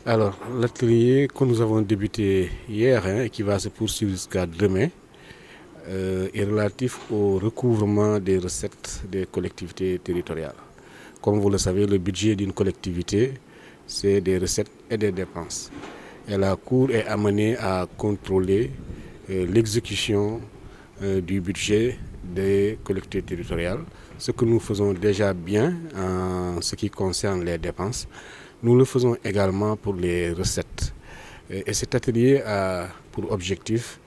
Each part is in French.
Alors, l'atelier que nous avons débuté hier et qui va se poursuivre jusqu'à demain est relatif au recouvrement des recettes des collectivités territoriales. Comme vous le savez, le budget d'une collectivité, c'est des recettes et des dépenses. Et la Cour est amenée à contrôler l'exécution du budget des collectivités territoriales, ce que nous faisons déjà bien en ce qui concerne les dépenses. Nous le faisons également pour les recettes. Et cet atelier a pour objectif,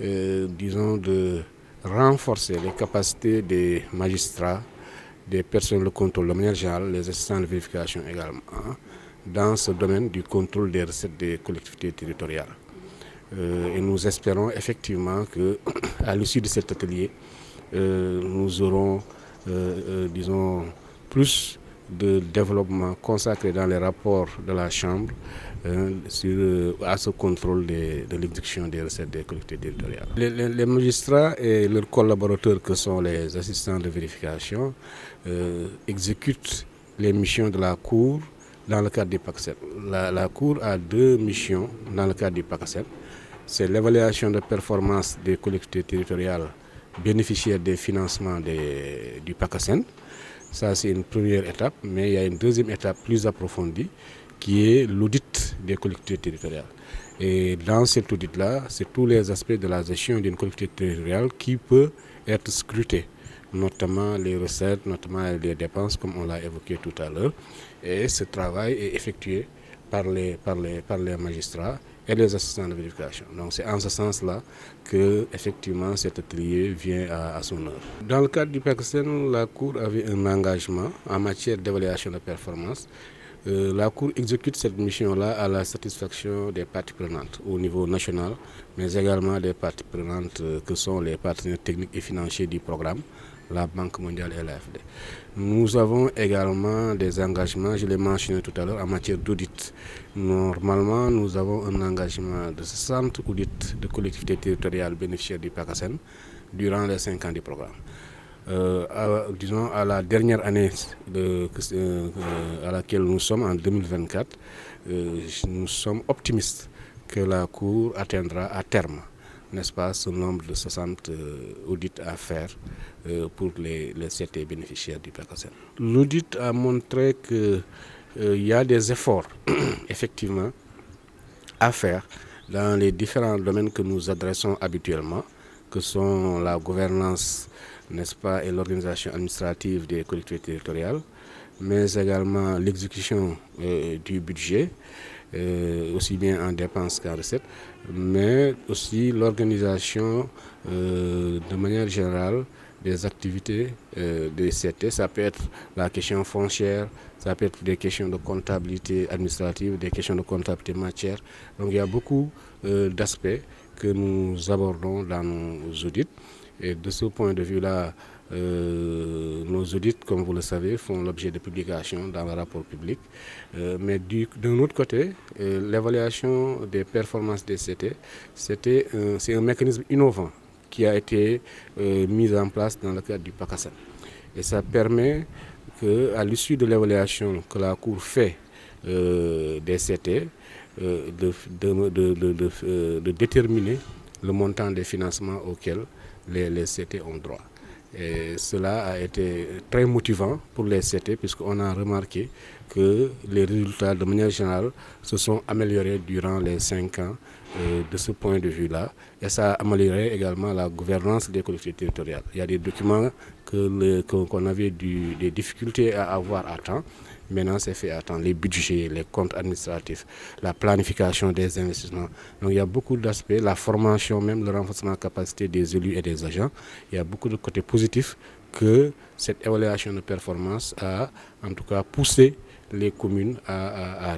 disons, de renforcer les capacités des magistrats, des personnes de contrôle de manière générale, les assistants de vérification également, dans ce domaine du contrôle des recettes des collectivités territoriales. Et nous espérons effectivement qu'à l'issue de cet atelier, nous aurons, disons, plus de développement consacré dans les rapports de la Chambre à ce contrôle de l'exécution des recettes des collectivités territoriales. Les magistrats et leurs collaborateurs que sont les assistants de vérification exécutent les missions de la Cour dans le cadre du PACSEN. La Cour a deux missions dans le cadre du PACSEN. C'est l'évaluation de performance des collectivités territoriales bénéficiaires des financements du PACSEN. Ça, c'est une première étape, mais il y a une deuxième étape plus approfondie qui est l'audit des collectivités territoriales. Et dans cet audit-là, c'est tous les aspects de la gestion d'une collectivité territoriale qui peut être scruté, notamment les recettes, notamment les dépenses, comme on l'a évoqué tout à l'heure. Et ce travail est effectué par les magistrats et les assistants de vérification. Donc c'est en ce sens-là que effectivement cet atelier vient à son heure. Dans le cadre du PACSEN, la Cour avait un engagement en matière d'évaluation de performance. La Cour exécute cette mission-là à la satisfaction des parties prenantes au niveau national, mais également des parties prenantes que sont les partenaires techniques et financiers du programme, la Banque mondiale et l'AFD. Nous avons également des engagements, je l'ai mentionné tout à l'heure, en matière d'audit. Normalement, nous avons un engagement de 60 audits de collectivités territoriales bénéficiaires du PACSEN durant les 5 ans du programme. Disons à la dernière année à laquelle nous sommes, en 2024, nous sommes optimistes que la Cour atteindra à terme, n'est-ce pas, ce nombre de 60 audits à faire pour les CT bénéficiaires du PACSEN. L'audit a montré qu'il y a des efforts, effectivement, à faire dans les différents domaines que nous adressons habituellement, que sont la gouvernance, n'est-ce pas, et l'organisation administrative des collectivités territoriales, mais également l'exécution du budget, aussi bien en dépenses qu'en recettes, mais aussi l'organisation de manière générale des activités des CT. Ça peut être la question foncière, ça peut être des questions de comptabilité administrative, des questions de comptabilité matière. Donc il y a beaucoup d'aspects que nous abordons dans nos audits. Et de ce point de vue-là, nos audits, comme vous le savez, font l'objet de publications dans le rapport public. Mais d'un autre côté, l'évaluation des performances des CT, c'est un mécanisme innovant qui a été mis en place dans le cadre du PACSEN. Et ça permet qu'à l'issue de l'évaluation que la Cour fait des CT, de déterminer le montant des financements auxquels les CT ont droit. Et cela a été très motivant pour les CT puisqu'on a remarqué que les résultats de manière générale se sont améliorés durant les 5 ans de ce point de vue-là. Et ça a amélioré également la gouvernance des collectivités territoriales. Il y a des documents qu'on avait des difficultés à avoir à temps. Maintenant, c'est fait à temps. Les budgets, les comptes administratifs, la planification des investissements. Donc, il y a beaucoup d'aspects, la formation, même le renforcement de la capacité des élus et des agents. Il y a beaucoup de côtés positifs que cette évaluation de performance a, en tout cas, poussé les communes à